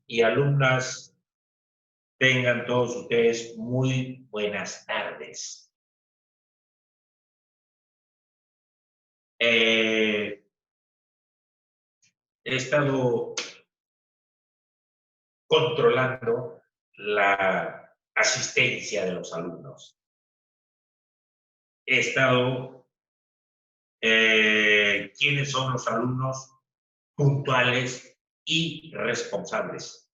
y alumnas, tengan todos ustedes muy buenas tardes. He estado controlando la asistencia de los alumnos. He estado quiénes son los alumnos puntuales y responsables.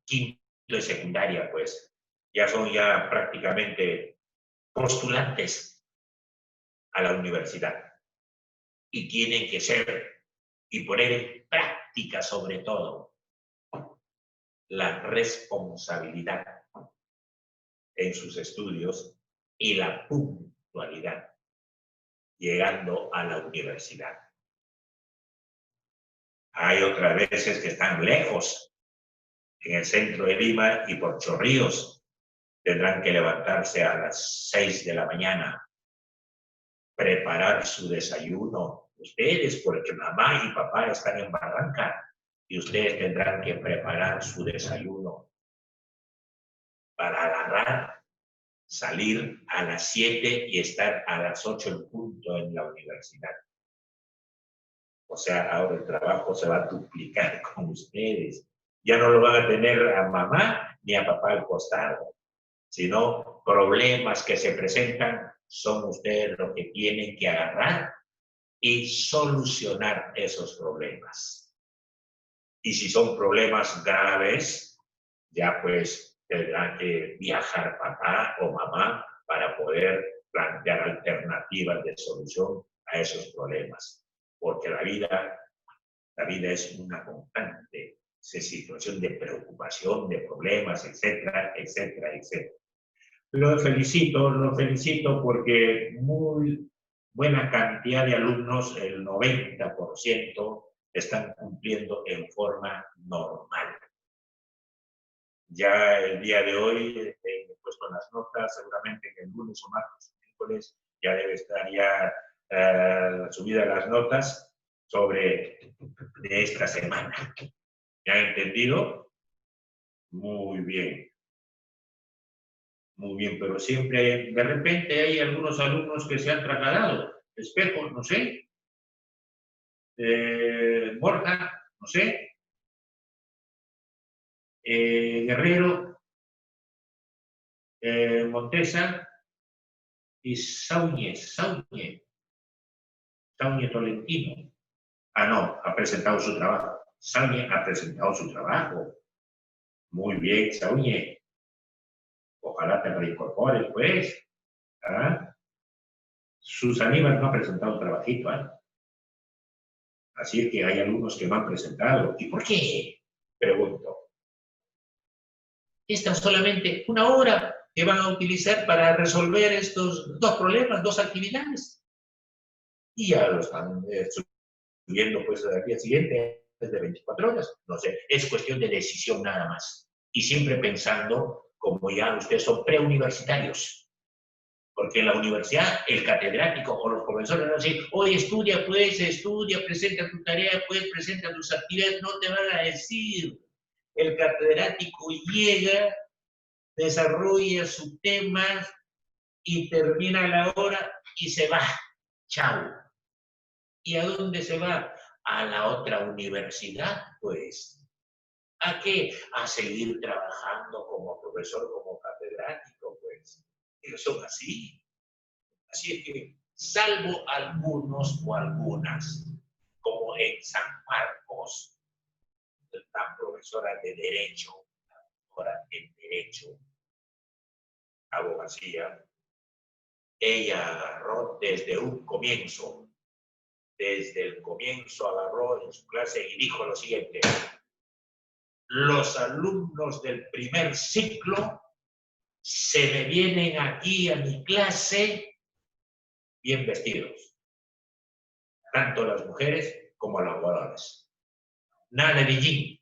Quinto de secundaria, pues, ya son prácticamente postulantes a la universidad y tienen que ser y poner en práctica sobre todo la responsabilidad en sus estudios y la puntualidad llegando a la universidad. Hay otras veces que están lejos, en el centro de Lima y por Chorrillos, tendrán que levantarse a las 6 de la mañana, preparar su desayuno. Ustedes, porque mamá y papá están en Barranca, y ustedes tendrán que preparar su desayuno para agarrar, salir a las 7 y estar a las 8 en punto en la universidad. O sea, ahora el trabajo se va a duplicar con ustedes. Ya no lo van a tener a mamá ni a papá al costado, sino problemas que se presentan son ustedes los que tienen que agarrar y solucionar esos problemas. Y si son problemas graves, ya pues tendrán que viajar papá o mamá para poder plantear alternativas de solución a esos problemas. Porque la vida es una constante situación de preocupación, de problemas, etcétera, etcétera, etcétera. Lo felicito porque muy buena cantidad de alumnos, el 90%, están cumpliendo en forma normal. Ya el día de hoy he puesto las notas, seguramente que el lunes o martes o miércoles ya debe estar subida las notas sobre de esta semana. ¿Ya han entendido? Muy bien. Muy bien, pero siempre, de repente hay algunos alumnos que se han trasladado. Espejo, no sé. Borja, no sé. Guerrero, Montesa y Sauñe Tolentino. Ah, no, ha presentado su trabajo. Sauñe ha presentado su trabajo. Muy bien, Sauñe. Ojalá te reincorpores, pues. ¿Ah? Susaníbal no ha presentado un trabajito, ¿eh? Así es que hay alumnos que me han presentado. ¿Y por qué? Pregunto. Esta es solamente una hora que van a utilizar para resolver estos dos problemas, dos actividades. Y ya lo están subiendo pues al día siguiente, desde 24 horas. No sé, es cuestión de decisión nada más. Y siempre pensando, como ya ustedes son preuniversitarios, porque en la universidad el catedrático o los profesores van a decir, oye, estudia, presenta tu tarea, pues, presenta tus actividades, no te van a decir. El catedrático llega, desarrolla su tema y termina la hora y se va. Chao. ¿Y a dónde se va? A la otra universidad, pues. ¿A qué? A seguir trabajando como profesor, como catedrático, pues. Ellos son así. Así es que, salvo algunos o algunas, como en San Marcos, la profesora de Derecho, ahora en Derecho, abogacía, ella agarró desde un comienzo, desde el comienzo agarró en su clase y dijo lo siguiente: los alumnos del primer ciclo se me vienen aquí a mi clase bien vestidos, tanto las mujeres como los varones. Nada de jean,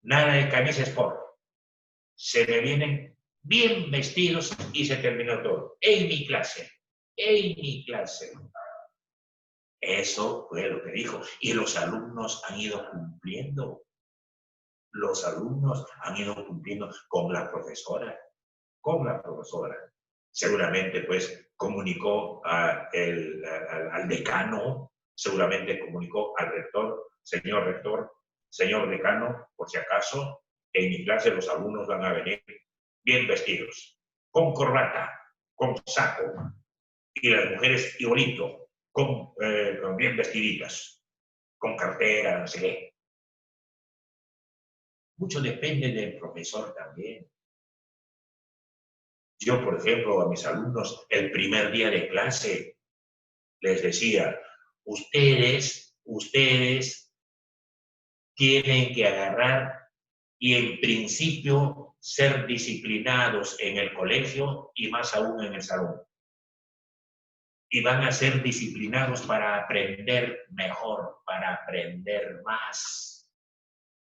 nada de camisa sport. Se me vienen bien vestidos y se terminó todo. En mi clase. En mi clase. Eso fue lo que dijo. Y los alumnos han ido cumpliendo. Los alumnos han ido cumpliendo con la profesora. Con la profesora. Seguramente, pues, comunicó al decano, seguramente comunicó al rector, señor decano, por si acaso, en mi clase los alumnos van a venir bien vestidos, con corbata, con saco, y las mujeres igualito, con bien vestiditas, con cartera, no sé qué. Mucho depende del profesor también. Yo, por ejemplo, a mis alumnos, el primer día de clase, les decía, ustedes tienen que agarrar y en principio ser disciplinados en el colegio y más aún en el salón. Y van a ser disciplinados para aprender mejor, para aprender más.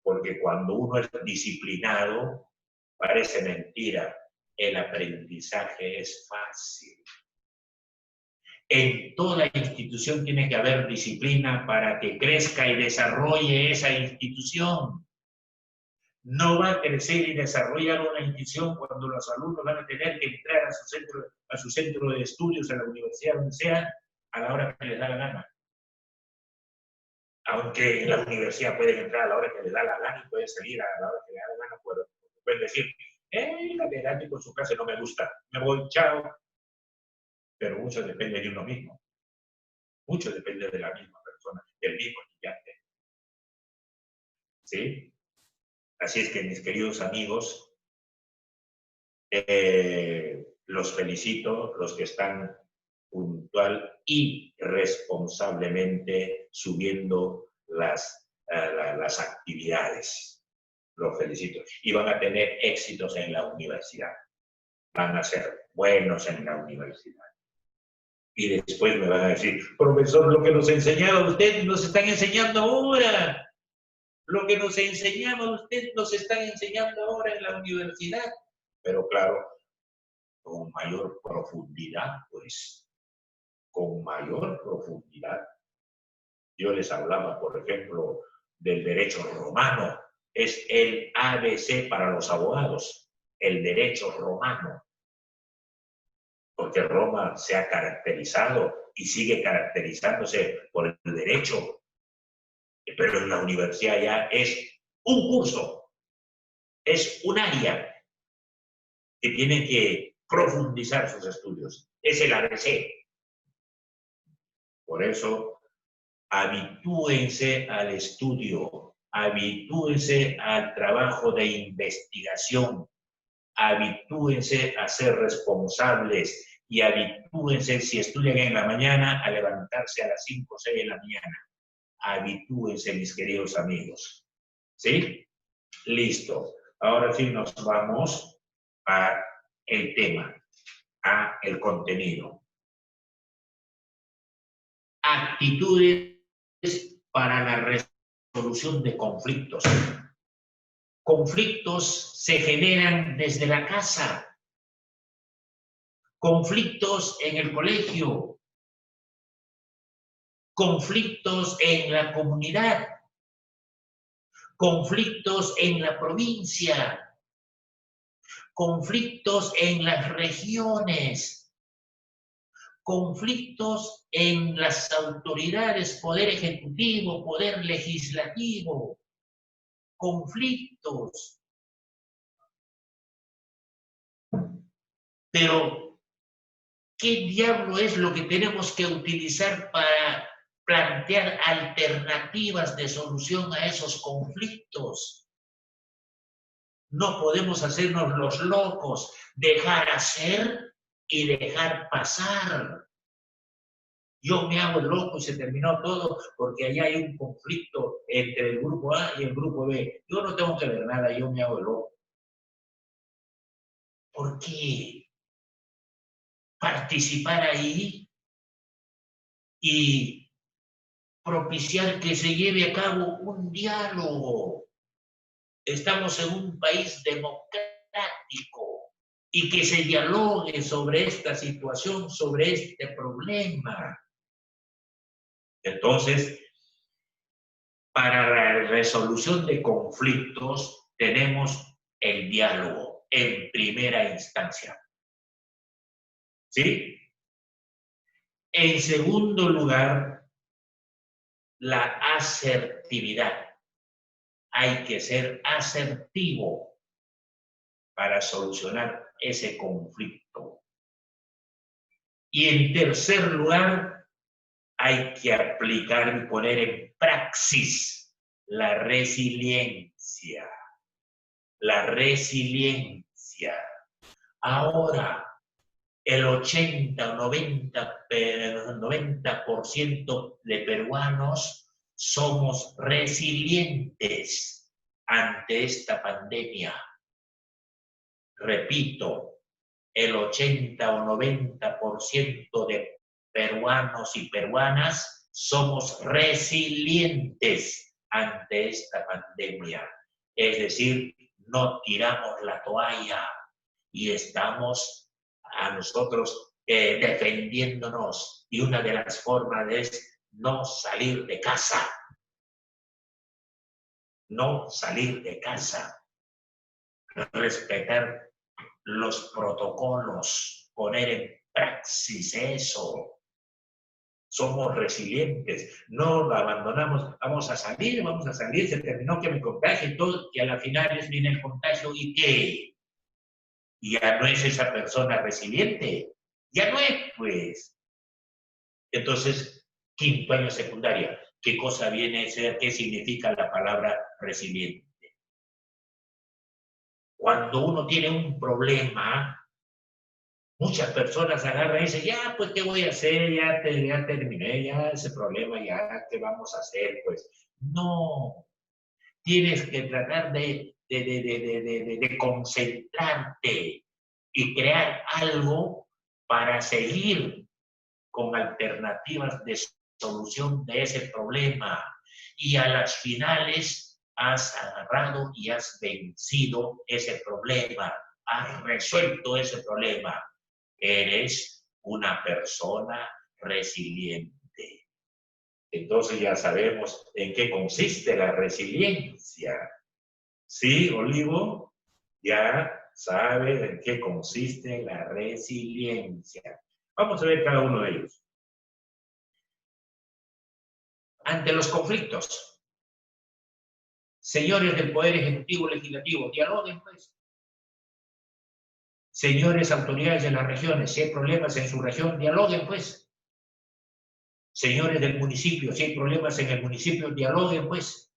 Porque cuando uno es disciplinado, parece mentira, el aprendizaje es fácil. En toda institución tiene que haber disciplina para que crezca y desarrolle esa institución. No va a crecer y desarrollar una institución cuando los alumnos van a tener que entrar a su centro de estudios, a la universidad, donde sea, a la hora que les da la gana. Aunque en la universidad pueden entrar a la hora que les da la gana y pueden salir a la hora que les da la gana, pueden decir, el catedrático en su clase no me gusta, me voy, chao. Pero mucho depende de uno mismo. Mucho depende de la misma persona, del mismo estudiante. ¿Sí? Así es que, mis queridos amigos, los felicito, los que están puntual y responsablemente subiendo las actividades. Los felicito. Y van a tener éxitos en la universidad. Van a ser buenos en la universidad. Y después me van a decir, profesor, lo que nos enseñaba usted nos están enseñando ahora. Lo que nos enseñaba usted nos están enseñando ahora en la universidad. Pero claro, con mayor profundidad, pues. Con mayor profundidad. Yo les hablaba, por ejemplo, del derecho romano. Es el ABC para los abogados, el derecho romano. Porque Roma se ha caracterizado y sigue caracterizándose por el derecho. Pero en la universidad ya es un curso, es un área que tiene que profundizar sus estudios. Es el ABC. Por eso, habitúense al estudio, habitúense al trabajo de investigación, habitúense a ser responsables y habitúense, si estudian en la mañana, a levantarse a las 5 o 6 de la mañana. Habitúense, mis queridos amigos. ¿Sí? Listo. Ahora sí nos vamos a el tema, a el contenido. Actitudes para la resolución de conflictos. Conflictos se generan desde la casa. Conflictos en el colegio. Conflictos en la comunidad. Conflictos en la provincia. Conflictos en las regiones. Conflictos en las autoridades, poder ejecutivo, poder legislativo. Conflictos. Pero, ¿qué diablo es lo que tenemos que utilizar para plantear alternativas de solución a esos conflictos? No podemos hacernos los locos, dejar hacer y dejar pasar. Yo me hago el loco y se terminó todo porque allá hay un conflicto entre el grupo A y el grupo B. Yo no tengo que ver nada, yo me hago el loco. ¿Por qué? Participar ahí y propiciar que se lleve a cabo un diálogo. Estamos en un país democrático y que se dialogue sobre esta situación, sobre este problema. Entonces, para la resolución de conflictos tenemos el diálogo en primera instancia. ¿Sí? En segundo lugar, la asertividad. Hay que ser asertivo para solucionar ese conflicto. Y en tercer lugar, hay que aplicar y poner en praxis la resiliencia. La resiliencia. Ahora, el 80 o 90% de peruanos somos resilientes ante esta pandemia. Repito, el 80 o 90% de peruanos y peruanas somos resilientes ante esta pandemia. Es decir, no tiramos la toalla y estamos a nosotros defendiéndonos. Y una de las formas es no salir de casa. No salir de casa. Respetar los protocolos, poner en praxis eso. Somos resilientes, no lo abandonamos, vamos a salir, se terminó que me contagie y todo, y a la final viene el contagio y ¿qué? Y ya no es esa persona resiliente, ya no es, pues. Entonces, quinto año secundaria, ¿qué cosa viene a ser? ¿Qué significa la palabra resiliente? Cuando uno tiene un problema, muchas personas agarran y dicen, ya, pues, ¿qué voy a hacer? Ya terminé, ya ese problema, ya, ¿qué vamos a hacer? Pues, no. Tienes que tratar de concentrarte y crear algo para seguir con alternativas de solución de ese problema. Y a las finales has agarrado y has vencido ese problema, has resuelto ese problema. Eres una persona resiliente. Entonces ya sabemos en qué consiste la resiliencia. ¿Sí, Olivo? Ya sabes en qué consiste la resiliencia. Vamos a ver cada uno de ellos. Ante los conflictos, señores del Poder Ejecutivo Legislativo, dialoguen, pues. Señores autoridades de las regiones, si hay problemas en su región, dialoguen, pues. Señores del municipio, si hay problemas en el municipio, dialoguen, pues.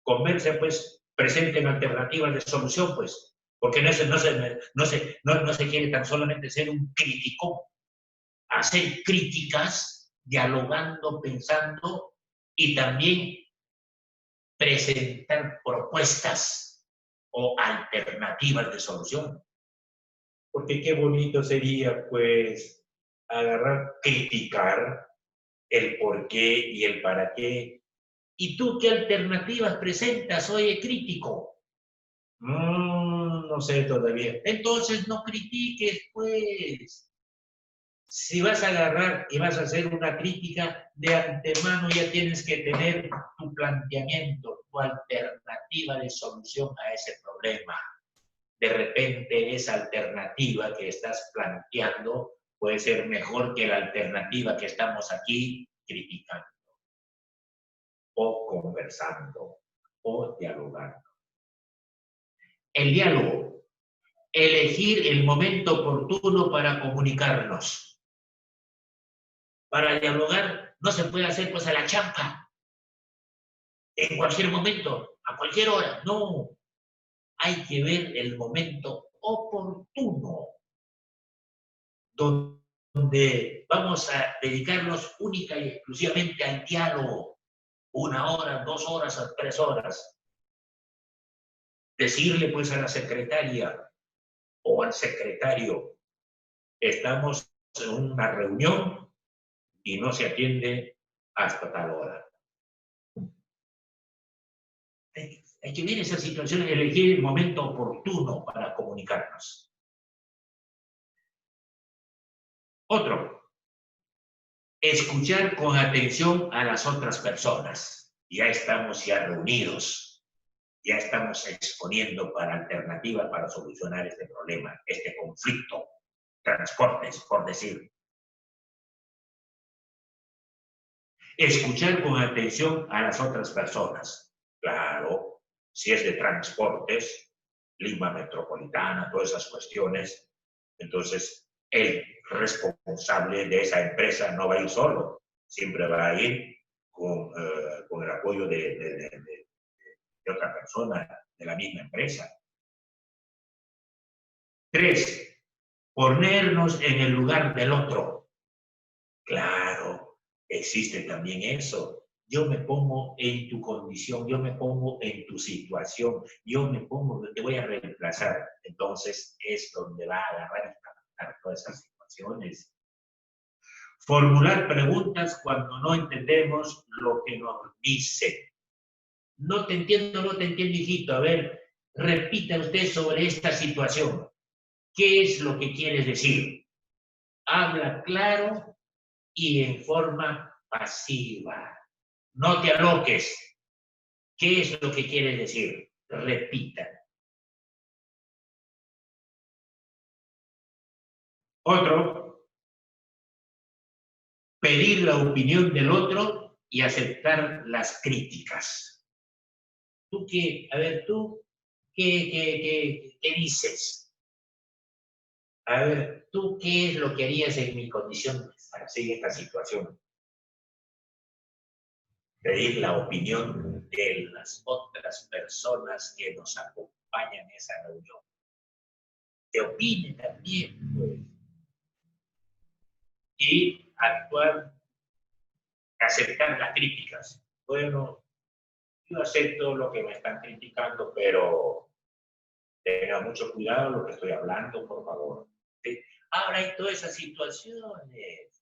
Conversen, pues. Presenten alternativas de solución, pues. Porque no se quiere tan solamente ser un crítico, hacer críticas, dialogando, pensando y también presentar propuestas o alternativas de solución. Porque qué bonito sería, pues, agarrar, criticar el por qué y el para qué. ¿Y tú qué alternativas presentas, oye, crítico? No sé todavía. Entonces no critiques, pues. Si vas a agarrar y vas a hacer una crítica, de antemano ya tienes que tener tu planteamiento, tu alternativa de solución a ese problema. De repente esa alternativa que estás planteando puede ser mejor que la alternativa que estamos aquí criticando, o conversando, o dialogando. El diálogo, elegir el momento oportuno para comunicarnos. Para dialogar no se puede hacer pues a la champa, en cualquier momento, a cualquier hora. No, hay que ver el momento oportuno, donde vamos a dedicarnos única y exclusivamente al diálogo. 1 hora, 2 horas, 3 horas. Decirle pues a la secretaria o al secretario, estamos en una reunión y no se atiende hasta tal hora. Hay que ver esa situación y elegir el momento oportuno para comunicarnos. Otro, Escuchar con atención a las otras personas. Ya estamos reunidos, ya estamos exponiendo para alternativas para solucionar este problema, este conflicto. Transportes, por decir. Escuchar con atención a las otras personas. Claro, si es de transportes, Lima Metropolitana, todas esas cuestiones, entonces el responsable de esa empresa no va a ir solo, siempre va a ir con el apoyo de otra persona de la misma empresa. 3, ponernos en el lugar del otro. Claro, existe también eso. Yo me pongo en tu condición, yo me pongo en tu situación, yo me pongo, te voy a reemplazar. Entonces es donde va a agarrar y tratar todas esas situaciones. Formular preguntas cuando no entendemos lo que nos dicen. No te entiendo, hijito. A ver, repita usted sobre esta situación. ¿Qué es lo que quieres decir? Habla claro y en forma pasiva. No te aloques. ¿Qué es lo que quieres decir? Repita. Otro, pedir la opinión del otro y aceptar las críticas. ¿Tú qué? A ver, ¿tú qué dices? A ver, ¿tú qué es lo que harías en mi condición para seguir esta situación? Pedir la opinión de las otras personas que nos acompañan en esa reunión. Que opine también, pues. Y actuar, aceptar las críticas. Bueno, yo acepto lo que me están criticando, pero tenga mucho cuidado lo que estoy hablando, por favor. ¿Sí? Ahora hay todas esas situaciones,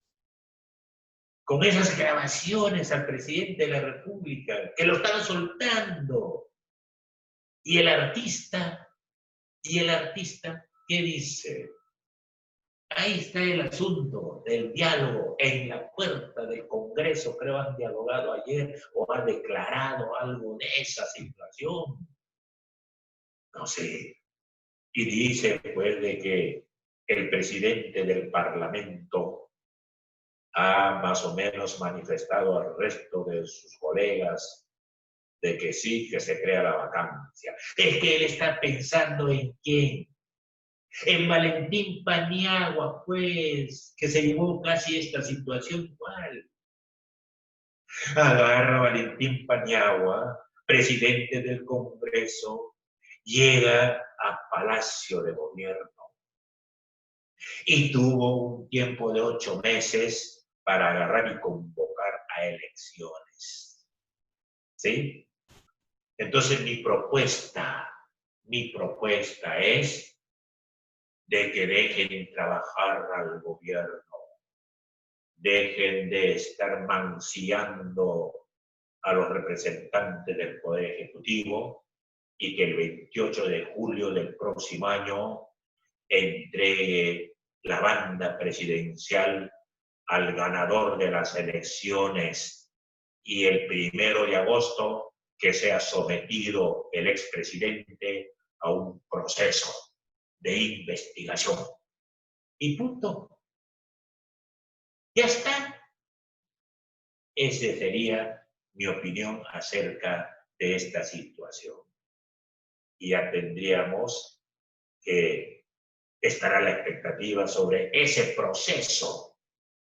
con esas grabaciones al presidente de la República, que lo están soltando. Y el artista, ¿qué dice? Ahí está el asunto del diálogo en la puerta del Congreso. Creo han dialogado ayer o han declarado algo de esa situación. No sé. Y dice, pues, de que el presidente del Parlamento ha más o menos manifestado al resto de sus colegas de que sí, que se crea la vacancia. Es que él está pensando en quién. En Valentín Paniagua, pues, que se llevó casi esta situación. ¿Cuál? Agarra Valentín Paniagua, presidente del Congreso, llega a Palacio de Gobierno y tuvo un tiempo de 8 meses para agarrar y convocar a elecciones. ¿Sí? Entonces mi propuesta es de que dejen trabajar al gobierno, dejen de estar mancillando a los representantes del Poder Ejecutivo y que el 28 de julio del próximo año entregue la banda presidencial al ganador de las elecciones y el 1 de agosto que sea sometido el expresidente a un proceso de investigación. Y punto. Ya está. Esa sería mi opinión acerca de esta situación. Y ya tendríamos que estar a la expectativa sobre ese proceso.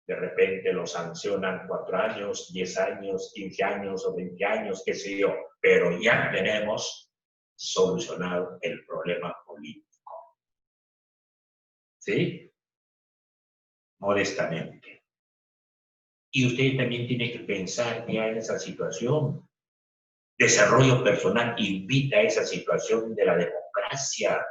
De repente lo sancionan 4 años, 10 años, 15 años o 20 años, qué sé yo, pero ya tenemos solucionado el problema político. ¿Sí? Modestamente. Y usted también tiene que pensar ya en esa situación. Desarrollo personal invita a esa situación de la democracia,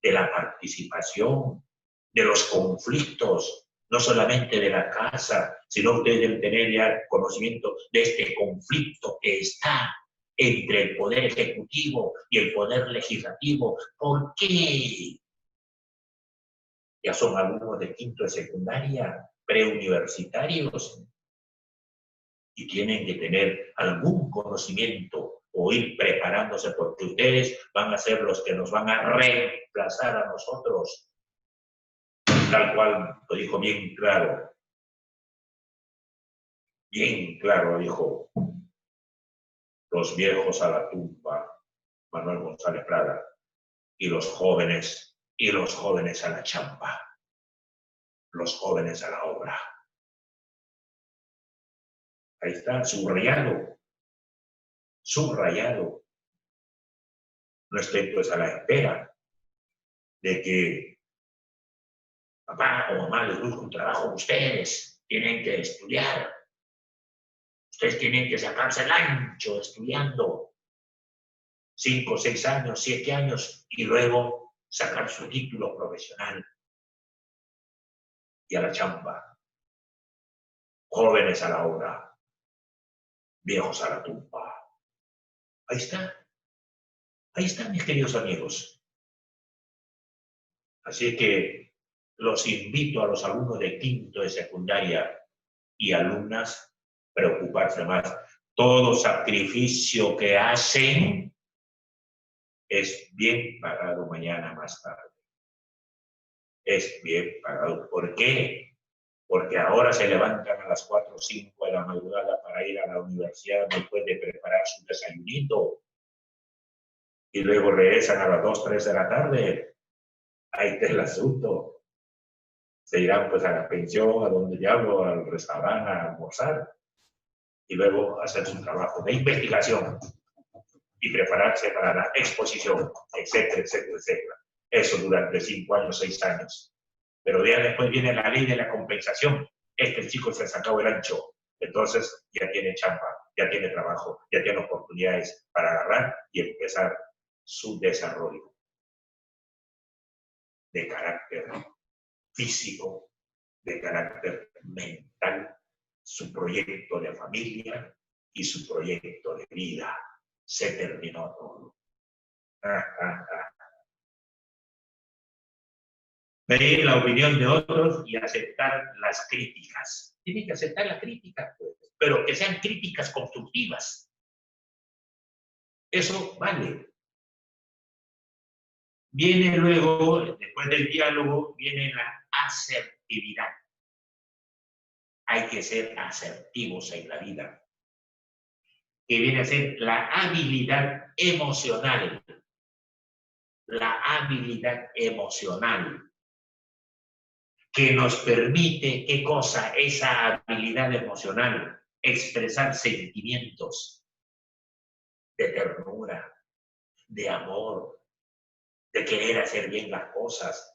de la participación, de los conflictos, no solamente de la casa, sino ustedes deben tener ya conocimiento de este conflicto que está entre el Poder Ejecutivo y el Poder Legislativo. ¿Por qué? Ya son alumnos de quinto de secundaria, preuniversitarios, y tienen que tener algún conocimiento o ir preparándose porque ustedes van a ser los que nos van a reemplazar a nosotros. Tal cual lo dijo bien claro dijo, los viejos a la tumba, Manuel González Prada, y los jóvenes a la chamba, los jóvenes a la obra. Ahí está, subrayado. No estoy pues a la espera de que papá o mamá les busque un trabajo. Ustedes tienen que estudiar. Ustedes tienen que sacarse el ancho estudiando 5, 6 años, 7 años y luego sacar su título profesional y a la chamba. Jóvenes a la obra, viejos a la tumba. Ahí está, mis queridos amigos. Así que los invito a los alumnos de quinto de secundaria y alumnas preocuparse más. Todo sacrificio que hacen es bien pagado mañana más tarde. Es bien pagado. ¿Por qué? Porque ahora se levantan a las 4 o 5 de la madrugada para ir a la universidad después de preparar su desayunito y luego regresan a las 2, 3 de la tarde. Ahí está el asunto. Se irán pues a la pensión, a donde diablo, al restaurante, a almorzar y luego hacer su trabajo de investigación y prepararse para la exposición, etcétera, etcétera, etcétera. Eso durante 5 años, 6 años. Pero ya después viene la ley de la compensación. Este chico se sacó el ancho, entonces ya tiene chamba, ya tiene trabajo, ya tiene oportunidades para agarrar y empezar su desarrollo de carácter físico, de carácter mental, su proyecto de familia y su proyecto de vida. Se terminó todo. Pedir la opinión de otros y aceptar las críticas. Tienen que aceptar las críticas, pues, pero que sean críticas constructivas. Eso vale. Viene luego, después del diálogo, viene la asertividad. Hay que ser asertivos en la vida. Que viene a ser la habilidad emocional. La habilidad emocional. Que nos permite, ¿qué cosa? Esa habilidad emocional. Expresar sentimientos de ternura, de amor, de querer hacer bien las cosas.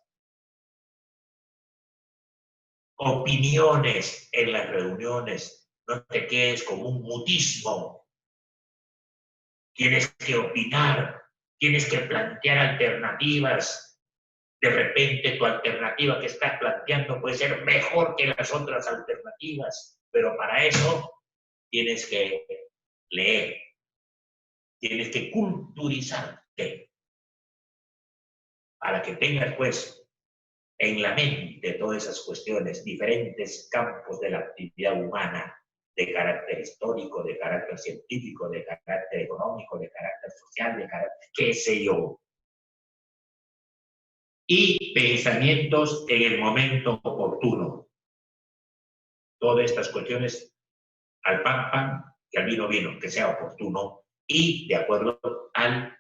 Opiniones en las reuniones. No te quedes como un mutismo. Tienes que opinar, tienes que plantear alternativas. De repente tu alternativa que estás planteando puede ser mejor que las otras alternativas, pero para eso tienes que leer, tienes que culturizarte para que tengas pues en la mente todas esas cuestiones, diferentes campos de la actividad humana, de carácter histórico, de carácter científico, de carácter económico, de carácter social, de carácter, qué sé yo. Y pensamientos en el momento oportuno. Todas estas cuestiones al pan, pan, y al vino, vino, que sea oportuno y de acuerdo al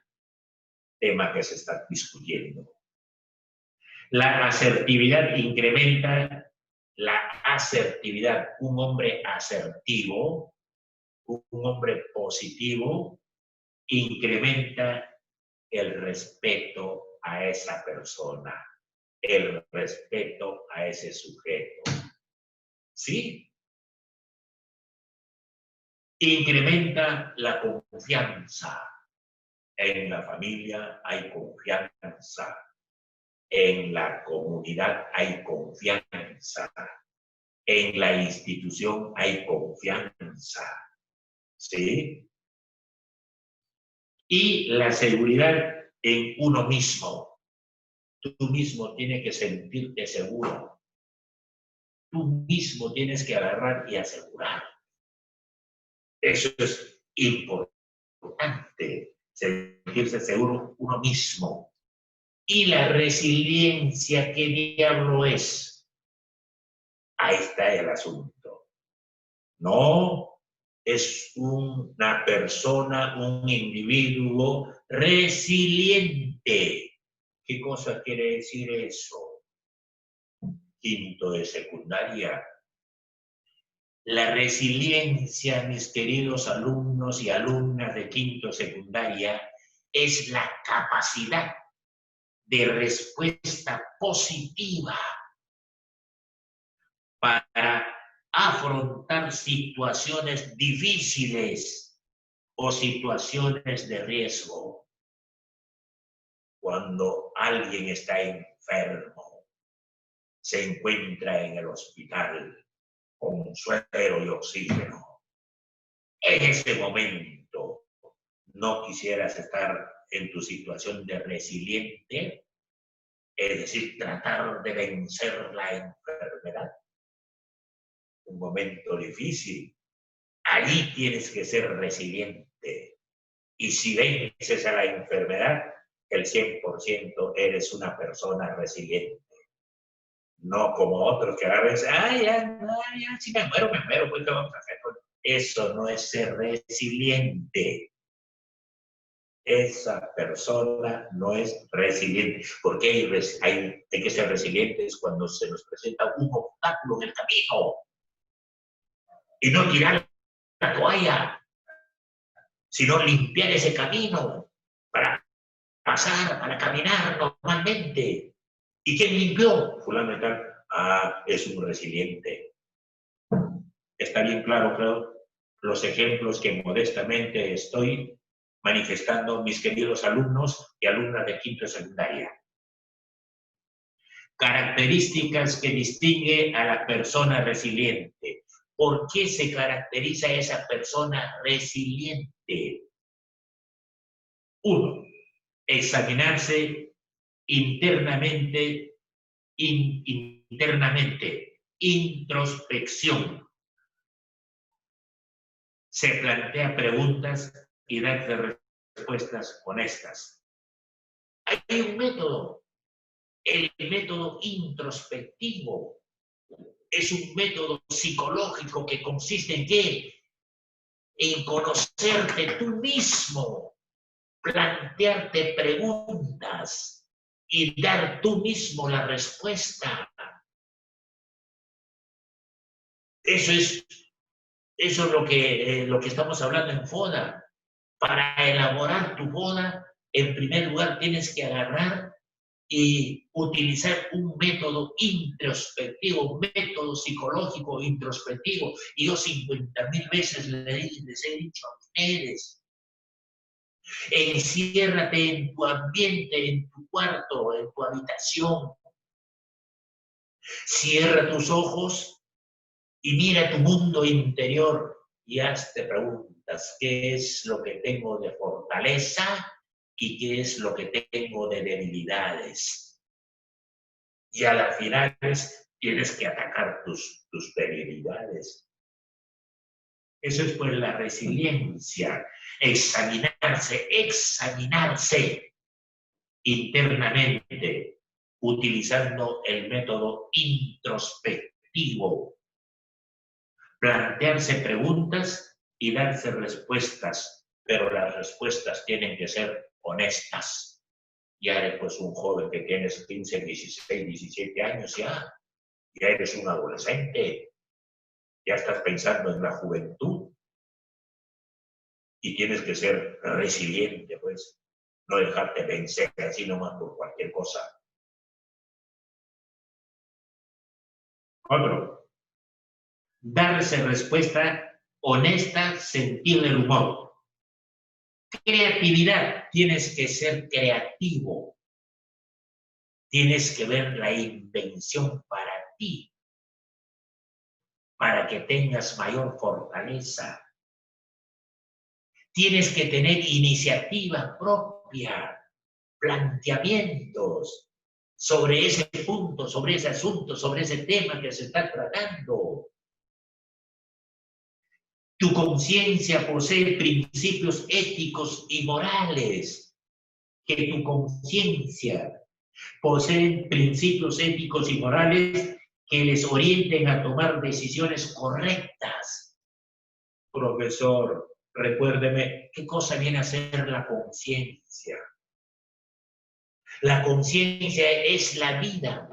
tema que se está discutiendo. La asertividad incrementa la asertividad. Un hombre asertivo, un hombre positivo, incrementa el respeto a esa persona, el respeto a ese sujeto. ¿Sí? Incrementa la confianza. En la familia hay confianza. En la comunidad hay confianza. En la institución hay confianza. ¿Sí? Y la seguridad en uno mismo. Tú mismo tienes que sentirte seguro. Tú mismo tienes que agarrar y asegurar. Eso es importante, sentirse seguro uno mismo. Y la resiliencia, ¿qué diablo es? Ahí está el asunto. No es una persona, un individuo resiliente. ¿Qué cosa quiere decir eso? Quinto de secundaria. La resiliencia, mis queridos alumnos y alumnas de quinto de secundaria, es la capacidad de respuesta positiva para afrontar situaciones difíciles o situaciones de riesgo. Cuando alguien está enfermo, se encuentra en el hospital con suero y oxígeno. En ese momento, no quisieras estar en tu situación de resiliente, es decir, tratar de vencer la enfermedad. Un momento difícil. Allí tienes que ser resiliente. Y si vences a la enfermedad, el 100% eres una persona resiliente. No como otros que agarran y dicen, ya, si me muero, pues ¿qué vamos a hacer? Eso no es ser resiliente. Esa persona no es resiliente. Porque hay que ser resilientes cuando se nos presenta un obstáculo en el camino. Y no tirar la toalla, sino limpiar ese camino para pasar, para caminar normalmente. ¿Y quién limpió? Fulano de tal. Es un resiliente. Está bien claro, creo, los ejemplos que modestamente estoy manifestando, mis queridos alumnos y alumnas de quinto de secundaria. Características que distingue a la persona resiliente. ¿Por qué se caracteriza esa persona resiliente? 1. Examinarse internamente, introspección. Se plantea preguntas y da respuestas honestas. Hay un método, el método introspectivo. Es un método psicológico que consiste en ¿qué? En conocerte tú mismo, plantearte preguntas y dar tú mismo la respuesta. Eso es lo que estamos hablando en FODA. Para elaborar tu FODA, en primer lugar tienes que agarrar y utilizar un método introspectivo, un método psicológico introspectivo. Y yo 50,000 veces les he dicho a ustedes, enciérrate en tu ambiente, en tu cuarto, en tu habitación. Cierra tus ojos y mira tu mundo interior y hazte preguntas. ¿Qué es lo que tengo de fortaleza y qué es lo que tengo de debilidades? Y a las finales tienes que atacar tus debilidades. Eso es pues la resiliencia, examinarse internamente, utilizando el método introspectivo. Plantearse preguntas y darse respuestas, pero las respuestas tienen que ser honestas. Ya eres pues un joven que tienes 15, 16, 17 años ya eres un adolescente, ya estás pensando en la juventud y tienes que ser resiliente, pues, no dejarte vencer así nomás por cualquier cosa. Otro, darse respuesta honesta, sentir el humor. Creatividad, tienes que ser creativo. Tienes que ver la invención para ti, para que tengas mayor fortaleza. Tienes que tener iniciativa propia, planteamientos sobre ese punto, sobre ese asunto, sobre ese tema que se está tratando. Tu conciencia posee principios éticos y morales. Que tu conciencia posee principios éticos y morales que les orienten a tomar decisiones correctas. Profesor, recuérdeme, ¿qué cosa viene a ser la conciencia? La conciencia es la vida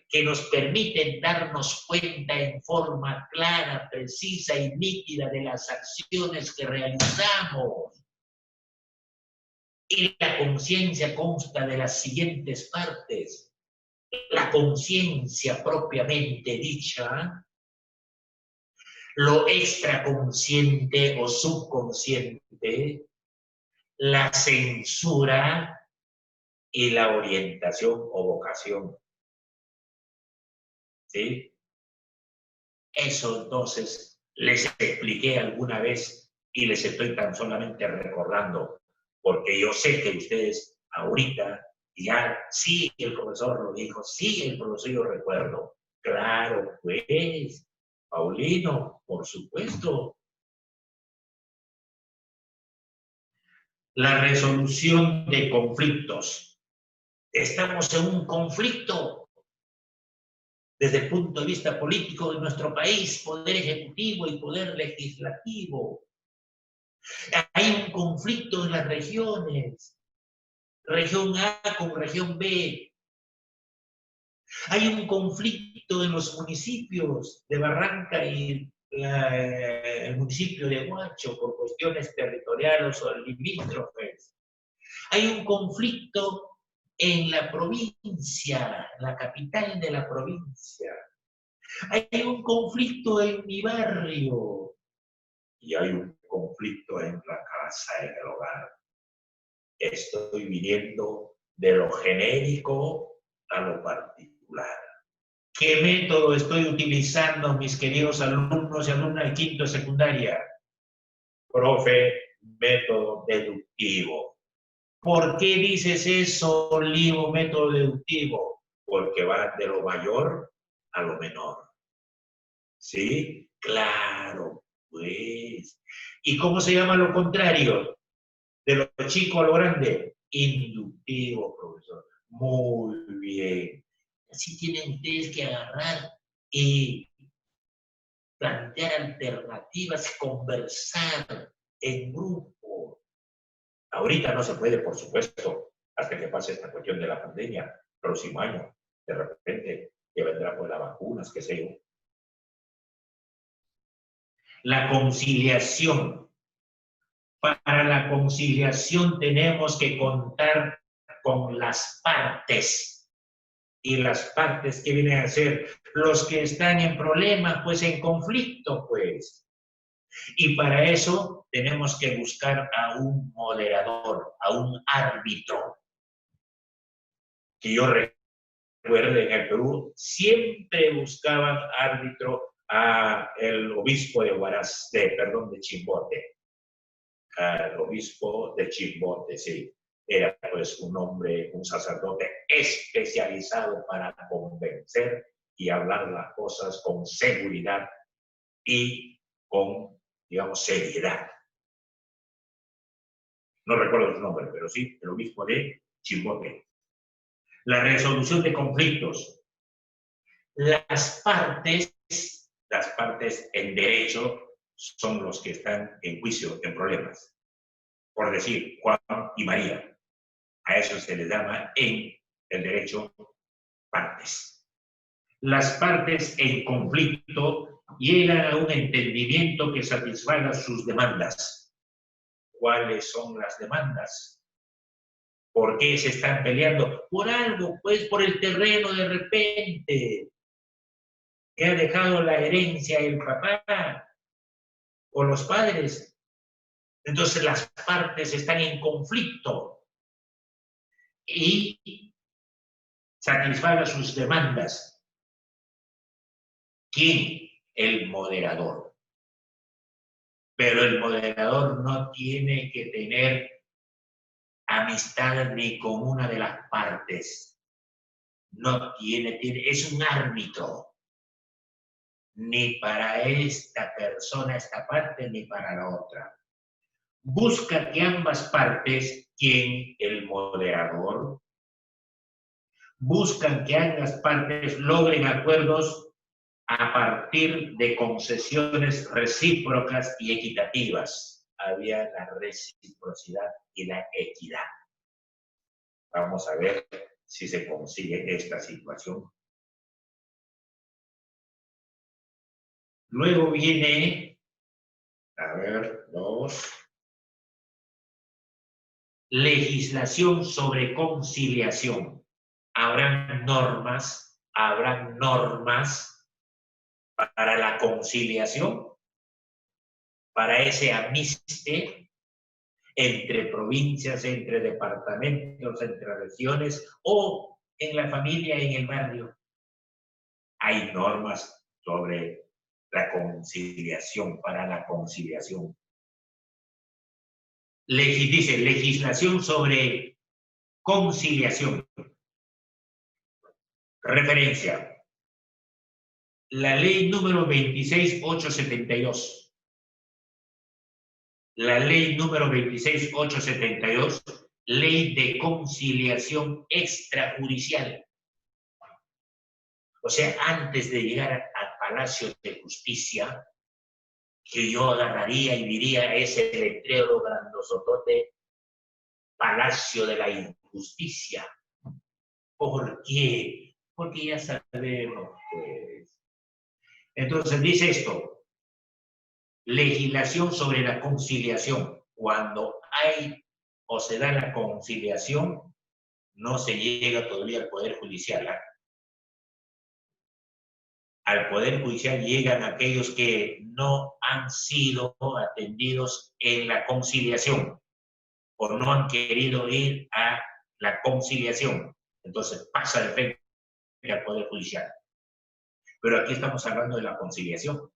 que nos permite darnos cuenta en forma clara, precisa y nítida de las acciones que realizamos. Y la conciencia consta de las siguientes partes. La conciencia propiamente dicha, lo extraconsciente o subconsciente, la censura y la orientación o vocación. ¿Sí? Eso entonces les expliqué alguna vez y les estoy tan solamente recordando, porque yo sé que ustedes ahorita ya, sí, el profesor lo dijo, sí, el profesor yo recuerdo. Claro, pues, Paulino, por supuesto. La resolución de conflictos. Estamos en un conflicto desde el punto de vista político de nuestro país, poder ejecutivo y poder legislativo. Hay un conflicto en las regiones, región A con región B. Hay un conflicto en los municipios de Barranca y el municipio de Huacho por cuestiones territoriales o limítrofes. Hay un conflicto en la provincia, la capital de la provincia. Hay un conflicto en mi barrio y hay un conflicto en la casa, en el hogar. Estoy viniendo de lo genérico a lo particular. ¿Qué método estoy utilizando, mis queridos alumnos y alumnas de quinto de secundaria? Profe, método deductivo. ¿Por qué dices eso, Livo, método deductivo? Porque va de lo mayor a lo menor. ¿Sí? Claro, pues. ¿Y cómo se llama lo contrario? De lo chico a lo grande. Inductivo, profesor. Muy bien. Así tienen ustedes que agarrar y plantear alternativas, conversar en grupo. Ahorita no se puede, por supuesto, hasta que pase esta cuestión de la pandemia, próximo año, de repente, que vendrá por las vacunas, qué sé yo. La conciliación. Para la conciliación tenemos que contar con las partes. Y las partes que vienen a ser los que están en problemas, pues en conflicto, pues. Y para eso tenemos que buscar a un moderador, a un árbitro. Que yo recuerdo en el Perú, siempre buscaban árbitro a el obispo de de Chimbote. Al obispo de Chimbote, sí. Era pues un hombre, un sacerdote especializado para convencer y hablar las cosas con seguridad y con, digamos, seriedad. No recuerdo su nombre, pero sí, el obispo de Chimbote. La resolución de conflictos. Las partes en derecho son los que están en juicio, en problemas. Por decir, Juan y María. A eso se les llama en el derecho partes. Las partes en conflicto llegan a un entendimiento que satisfaga sus demandas. ¿Cuáles son las demandas? ¿Por qué se están peleando? Por algo, pues por el terreno de repente. Que ha dejado la herencia el papá o los padres. Entonces las partes están en conflicto y satisfaga sus demandas. ¿Quién? El moderador. Pero el moderador no tiene que tener amistad ni con una de las partes. No tiene, es un árbitro. ni para esta persona esta parte, ni para la otra. Busca que ambas partes, quien el moderador, buscan que ambas partes logren acuerdos a partir de concesiones recíprocas y equitativas. Había la reciprocidad y la equidad. Vamos a ver si se consigue esta situación. Luego viene, a ver, 2. Legislación sobre conciliación. Habrán normas para la conciliación, para ese amiste entre provincias, entre departamentos, entre regiones o en la familia y en el barrio. Hay normas sobre la conciliación, para la conciliación. Dice legislación sobre conciliación. Referencia. La ley número 26872. La ley número 26872, ley de conciliación extrajudicial. O sea, antes de llegar al Palacio de Justicia, que yo agarraría y diría ese letrero grandosotote, Palacio de la Injusticia. ¿Por qué? Porque ya sabemos, pues. Entonces dice esto, legislación sobre la conciliación. Cuando hay o se da la conciliación, no se llega todavía al Poder Judicial. Al Poder Judicial llegan aquellos que no han sido atendidos en la conciliación o no han querido ir a la conciliación. Entonces pasa de frente al Poder Judicial. Pero aquí estamos hablando de la conciliación.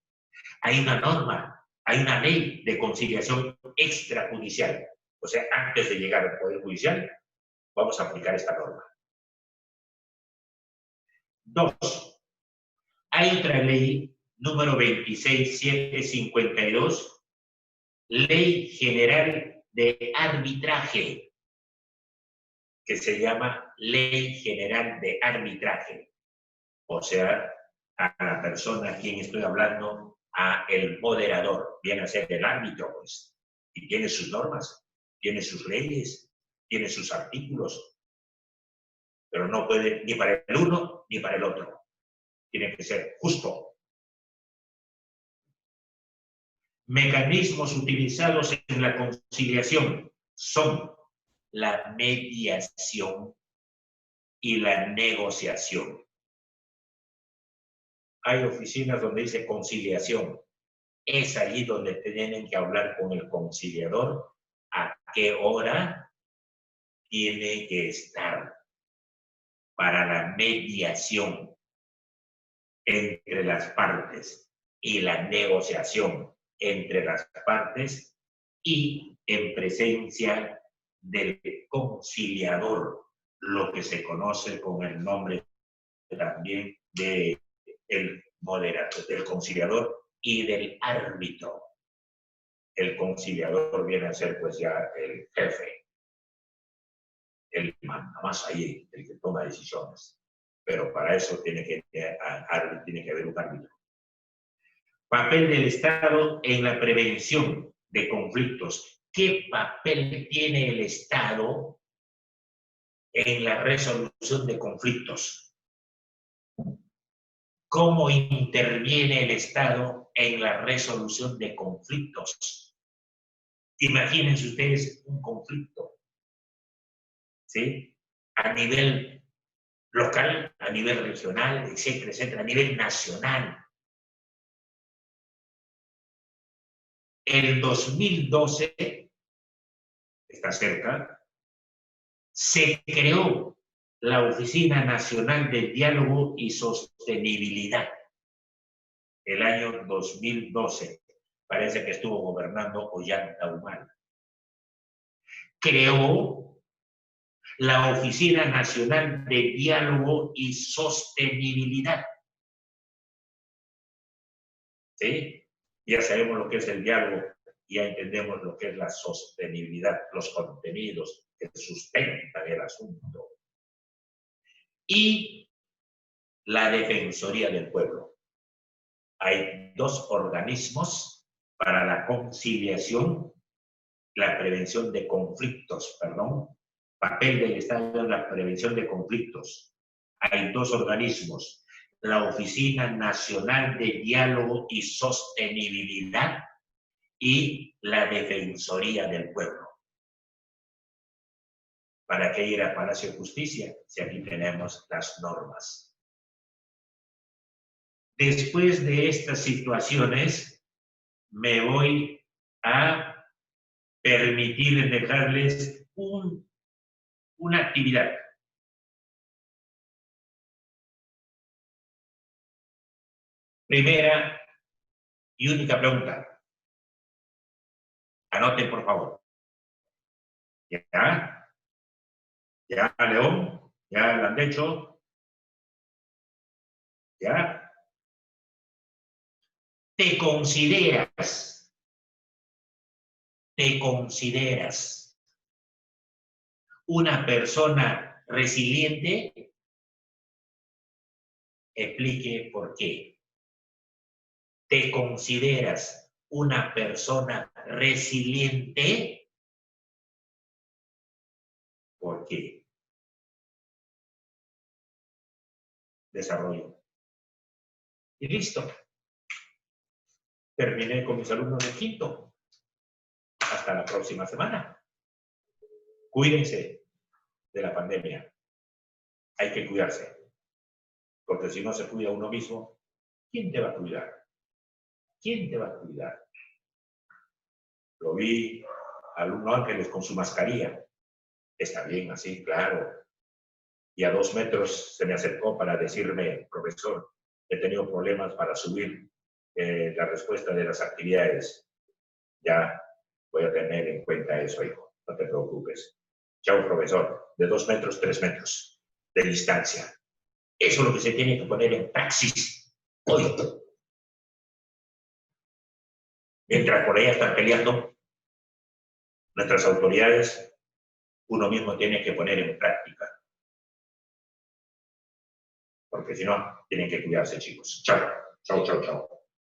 Hay una norma, hay una ley de conciliación extrajudicial. O sea, antes de llegar al Poder Judicial, vamos a aplicar esta norma. 2. Hay otra ley, número 26752, Ley General de Arbitraje, que se llama Ley General de Arbitraje. O sea, a la persona a quien estoy hablando, a el moderador, viene a ser el árbitro, pues, y tiene sus normas, tiene sus leyes, tiene sus artículos, pero no puede ni para el uno ni para el otro. Tiene que ser justo. Mecanismos utilizados en la conciliación son la mediación y la negociación. Hay oficinas donde dice conciliación. Es allí donde tienen que hablar con el conciliador a qué hora tiene que estar para la mediación entre las partes y la negociación entre las partes y en presencia del conciliador, lo que se conoce con el nombre también de el moderador, del conciliador y del árbitro. El conciliador viene a ser pues ya el jefe, el manda más ahí, el que toma decisiones. Pero para eso tiene que haber un árbitro. Papel del Estado en la prevención de conflictos. ¿Qué papel tiene el Estado en la resolución de conflictos? ¿Cómo interviene el Estado en la resolución de conflictos? Imagínense ustedes un conflicto, ¿sí? A nivel local, a nivel regional, etcétera, etcétera, a nivel nacional. El 2012, está cerca, se creó la Oficina Nacional de Diálogo y Sostenibilidad. El año 2012. Parece que estuvo gobernando Ollanta Humala. Creó la Oficina Nacional de Diálogo y Sostenibilidad. ¿sí? Ya sabemos lo que es el diálogo, ya entendemos lo que es la sostenibilidad, los contenidos que sustentan el asunto. Y la Defensoría del Pueblo. Hay dos organismos para la conciliación, la prevención de conflictos, papel del Estado en la prevención de conflictos. Hay dos organismos, la Oficina Nacional de Diálogo y Sostenibilidad y la Defensoría del Pueblo. ¿Para qué ir a Palacio de Justicia si aquí tenemos las normas? Después de estas situaciones, me voy a permitir dejarles una actividad. Primera y única pregunta. Anoten, por favor. ¿Ya? ¿Ya, León? ¿Ya lo han hecho? ¿Ya? ¿Te consideras una persona resiliente? Explique por qué. ¿Te consideras una persona resiliente? ¿Por qué? Desarrollo. Y listo. Terminé con mis alumnos de quinto. Hasta la próxima semana. Cuídense de la pandemia. Hay que cuidarse. Porque si no se cuida uno mismo, ¿quién te va a cuidar? ¿Quién te va a cuidar? Lo vi, alumno Ángeles con su mascarilla. Está bien así, claro. Y a 2 metros se me acercó para decirme, profesor, he tenido problemas para subir la respuesta de las actividades. Ya voy a tener en cuenta eso, hijo. No te preocupes. Chao, profesor. De 2 metros, 3 metros de distancia. Eso es lo que se tiene que poner en praxis hoy. Mientras por ahí están peleando nuestras autoridades, uno mismo tiene que poner en práctica. Porque si no, tienen que cuidarse, chicos. Chao, chao, chao, chao.